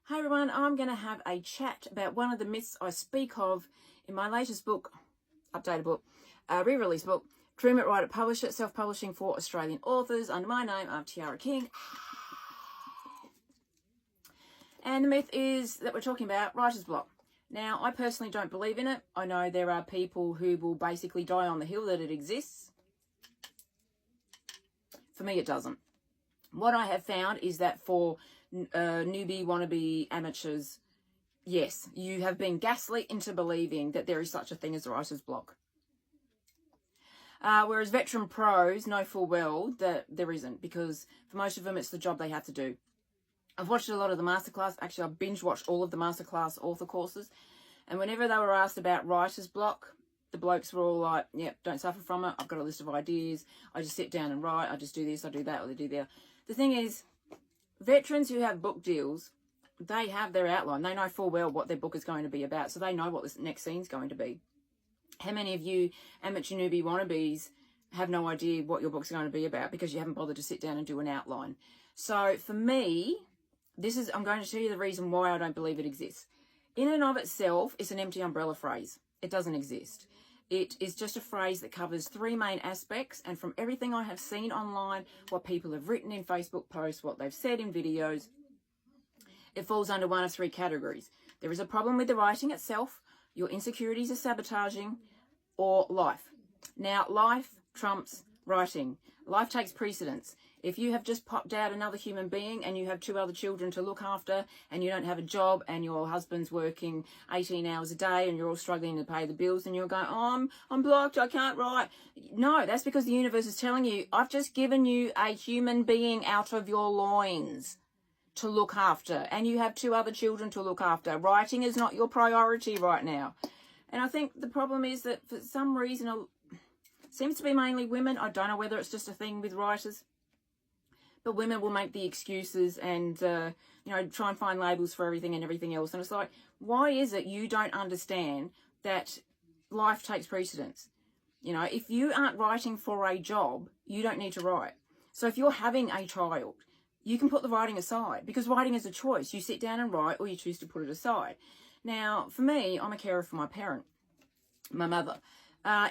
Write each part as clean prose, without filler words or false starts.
Hi everyone, I'm going to have a chat about one of the myths I speak of in my latest book, updated book, re-release book, Dream It, Write It, Publish It, self-publishing for Australian authors under my name. I'm Tiara King. And the myth is that we're talking about writer's block. Now, I personally don't believe in it. I know there are people who will basically die on the hill that it exists. For me, it doesn't. What I have found is that for newbie, wannabe amateurs, yes, you have been gaslit into believing that there is such a thing as a writer's block. Whereas veteran pros know full well that there isn't, because for most of them, it's the job they have to do. I've watched a lot of the masterclass. Actually, I've binge watched all of the masterclass author courses. And whenever they were asked about writer's block, the blokes were all like, yep, don't suffer from it. I've got a list of ideas. I just sit down and write. I just do this, I do that, or they do that. The thing is, veterans who have book deals, they have their outline. They know full well what their book is going to be about. So they know what the next scene's going to be. How many of you amateur newbie wannabes have no idea what your book's going to be about because you haven't bothered to sit down and do an outline? So for me, I'm going to tell you the reason why I don't believe it exists. In and of itself, it's an empty umbrella phrase. It doesn't exist. It is just a phrase that covers three main aspects, and from everything I have seen online, what people have written in Facebook posts, what they've said in videos, it falls under one of three categories. There is a problem with the writing itself, your insecurities are sabotaging, or life. Now, life trumps writing. Life takes precedence. If you have just popped out another human being and you have two other children to look after and you don't have a job and your husband's working 18 hours a day and you're all struggling to pay the bills and you're going, oh, I'm blocked, I can't write. No, that's because the universe is telling you, I've just given you a human being out of your loins to look after, and you have two other children to look after. Writing is not your priority right now. And I think the problem is that for some reason, it seems to be mainly women. I don't know whether it's just a thing with writers. But women will make the excuses and, try and find labels for everything and everything else. And it's like, why is it you don't understand that life takes precedence? If you aren't writing for a job, you don't need to write. So if you're having a child, you can put the writing aside, because writing is a choice. You sit down and write, or you choose to put it aside. Now, for me, I'm a carer for my parent, my mother.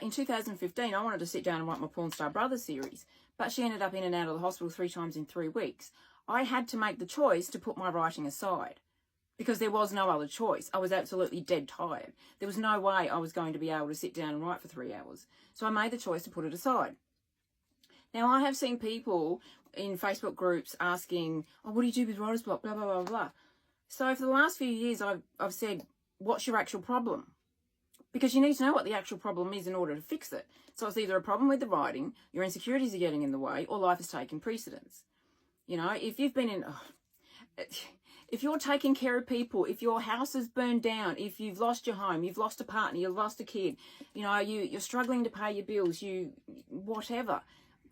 In 2015, I wanted to sit down and write my Porn Star Brothers series, but she ended up in and out of the hospital 3 times in 3 weeks. I had to make the choice to put my writing aside because there was no other choice. I was absolutely dead tired. There was no way I was going to be able to sit down and write for 3 hours. So I made the choice to put it aside. Now, I have seen people in Facebook groups asking, oh, what do you do with writer's block, blah, blah, blah, blah. So for the last few years, I've said, what's your actual problem? Because you need to know what the actual problem is in order to fix it. So it's either a problem with the writing, your insecurities are getting in the way, or life is taking precedence. If you've been if you're taking care of people, if your house is burned down, if you've lost your home, you've lost a partner, you've lost a kid, you're struggling to pay your bills, whatever,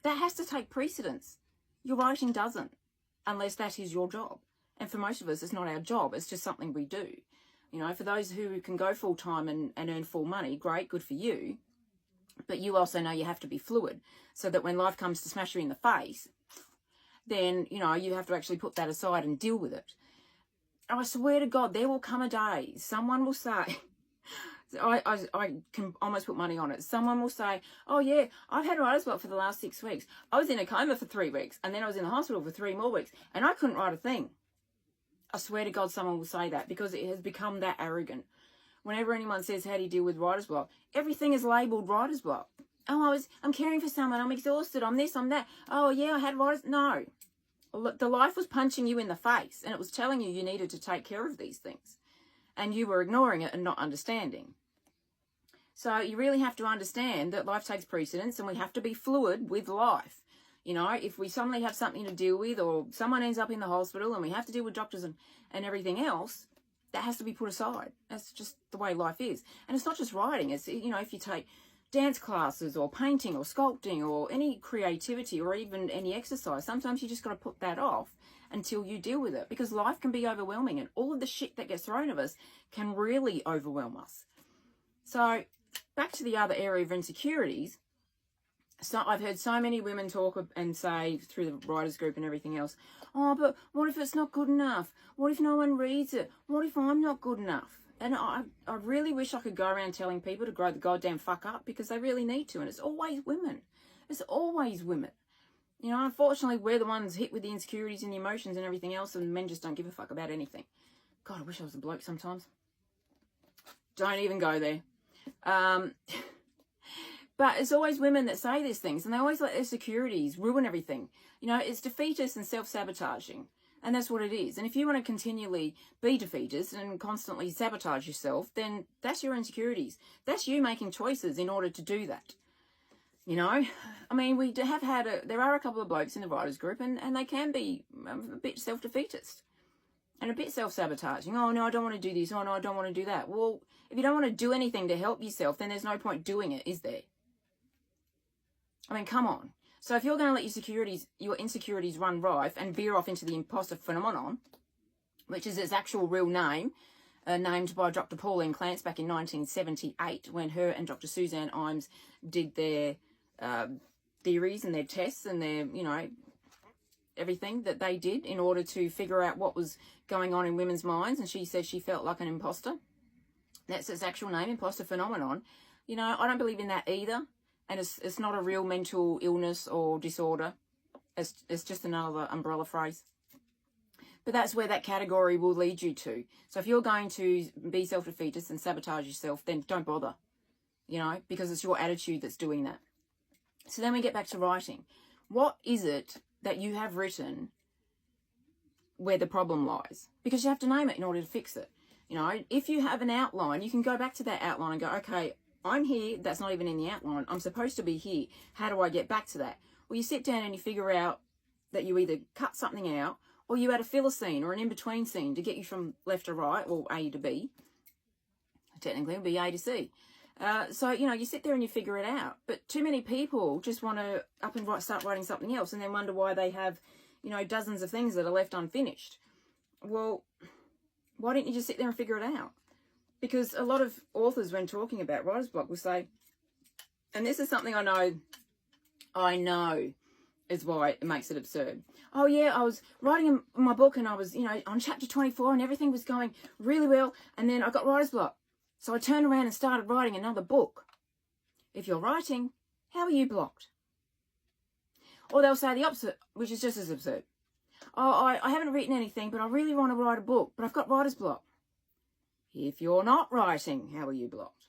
that has to take precedence. Your writing doesn't, unless that is your job. And for most of us, it's not our job. It's just something we do. For those who can go full-time and earn full money, great, good for you. But you also know you have to be fluid so that when life comes to smash you in the face, then, you have to actually put that aside and deal with it. I swear to God, there will come a day, someone will say, I can almost put money on it. Someone will say, oh yeah, I've had writer's block for the last 6 weeks. I was in a coma for 3 weeks and then I was in the hospital for 3 more weeks and I couldn't write a thing. I swear to God, someone will say that because it has become that arrogant. Whenever anyone says, how do you deal with writer's block? Everything is labelled writer's block. Oh, I'm caring for someone. I'm exhausted. I'm this, I'm that. Oh, yeah, I had writer's... No. The life was punching you in the face and it was telling you you needed to take care of these things. And you were ignoring it and not understanding. So you really have to understand that life takes precedence and we have to be fluid with life. If we suddenly have something to deal with or someone ends up in the hospital and we have to deal with doctors and everything else, that has to be put aside. That's just the way life is. And it's not just writing. It's, if you take dance classes or painting or sculpting or any creativity or even any exercise, sometimes you just got to put that off until you deal with it, because life can be overwhelming and all of the shit that gets thrown at us can really overwhelm us. So back to the other area of insecurities. So I've heard so many women talk and say through the writers group and everything else, oh, but what if it's not good enough? What if no one reads it? What if I'm not good enough? And I really wish I could go around telling people to grow the goddamn fuck up, because they really need to. And it's always women. It's always women. You know, unfortunately, we're the ones hit with the insecurities and the emotions and everything else, and men just don't give a fuck about anything. God, I wish I was a bloke sometimes. Don't even go there. But it's always women that say these things, and they always let their insecurities ruin everything. You know, it's defeatist and self-sabotaging, and that's what it is. And if you want to continually be defeatist and constantly sabotage yourself, then that's your insecurities. That's you making choices in order to do that. You know, I mean, we have had there are a couple of blokes in the writers group, and they can be a bit self-defeatist and a bit self-sabotaging. Oh, no, I don't want to do this. Oh, no, I don't want to do that. Well, if you don't want to do anything to help yourself, then there's no point doing it, is there? I mean, come on. So if you're going to let your insecurities run rife and veer off into the imposter phenomenon, which is its actual real name, named by Dr. Pauline Clance back in 1978, when her and Dr. Suzanne Imes did their theories and their tests and their, you know, everything that they did in order to figure out what was going on in women's minds. And she said she felt like an imposter. That's its actual name, imposter phenomenon. You know, I don't believe in that either. And it's not a real mental illness or disorder. It's just another umbrella phrase. But that's where that category will lead you to. So if you're going to be self-defeatist and sabotage yourself, then don't bother, you know, because it's your attitude that's doing that. So then we get back to writing. What is it that you have written where the problem lies? Because you have to name it in order to fix it. You know, if you have an outline, you can go back to that outline and go, okay, I'm here. That's not even in the outline. I'm supposed to be here. How do I get back to that? Well, you sit down and you figure out that you either cut something out, or you add a filler scene or an in-between scene to get you from left to right, or A to B. Technically, it would be A to C. So, you know, you sit there and you figure it out. But too many people just want to up and start writing something else and then wonder why they have, you know, dozens of things that are left unfinished. Well, why don't you just sit there and figure it out? Because a lot of authors, when talking about writer's block, will say, and this is something I know is why it makes it absurd. Oh yeah, I was writing my book and I was, you know, on chapter 24 and everything was going really well, and then I got writer's block. So I turned around and started writing another book. If you're writing, how are you blocked? Or they'll say the opposite, which is just as absurd. Oh, I haven't written anything, but I really want to write a book, but I've got writer's block. If you're not writing, how are you blocked?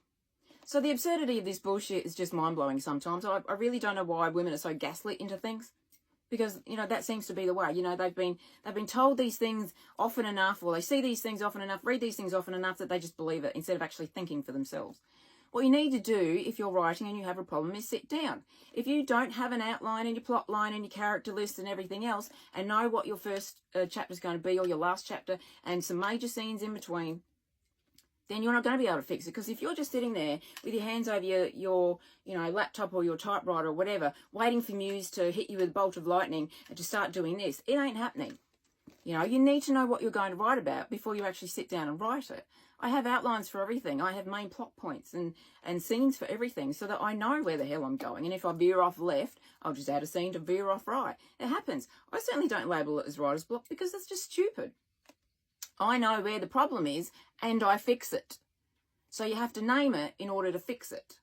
So the absurdity of this bullshit is just mind-blowing sometimes. I really don't know why women are so gaslit into things. Because, you know, that seems to be the way. You know, they've been told these things often enough, or they see these things often enough, read these things often enough that they just believe it instead of actually thinking for themselves. What you need to do if you're writing and you have a problem is sit down. If you don't have an outline and your plot line and your character list and everything else, and know what your first chapter is going to be, or your last chapter, and some major scenes in between, then you're not going to be able to fix it. Because if you're just sitting there with your hands over your you know, laptop or your typewriter or whatever, waiting for Muse to hit you with a bolt of lightning and to start doing this, it ain't happening. You know, you need to know what you're going to write about before you actually sit down and write it. I have outlines for everything. I have main plot points and scenes for everything so that I know where the hell I'm going. And if I veer off left, I'll just add a scene to veer off right. It happens. I certainly don't label it as writer's block because that's just stupid. I know where the problem is and I fix it. So you have to name it in order to fix it.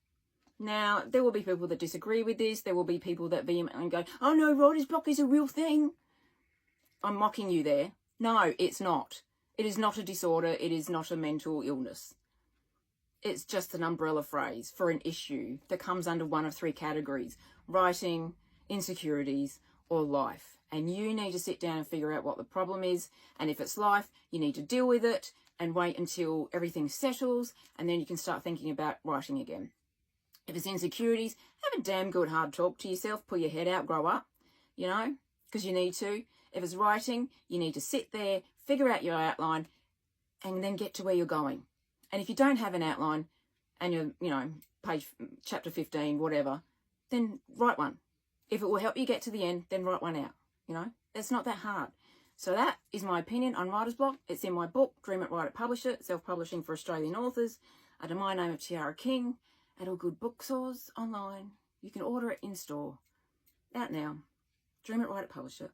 Now, there will be people that disagree with this. There will be people that vehemently go, oh no, writer's block is a real thing. I'm mocking you there. No, it's not. It is not a disorder. It is not a mental illness. It's just an umbrella phrase for an issue that comes under one of three categories: writing, insecurities, or life. And you need to sit down and figure out what the problem is. And if it's life, you need to deal with it and wait until everything settles. And then you can start thinking about writing again. If it's insecurities, have a damn good hard talk to yourself. Pull your head out, grow up, you know, because you need to. If it's writing, you need to sit there, figure out your outline, and then get to where you're going. And if you don't have an outline and you're, you know, chapter 15, whatever, then write one. If it will help you get to the end, then write one out. You know, it's not that hard. So that is my opinion on writer's block. It's in my book, Dream It, Write It, Publish It, Self-Publishing for Australian Authors, under my name of Tiara King, at all good bookstores online. You can order it in store. Out now. Dream It, Write It, Publish It.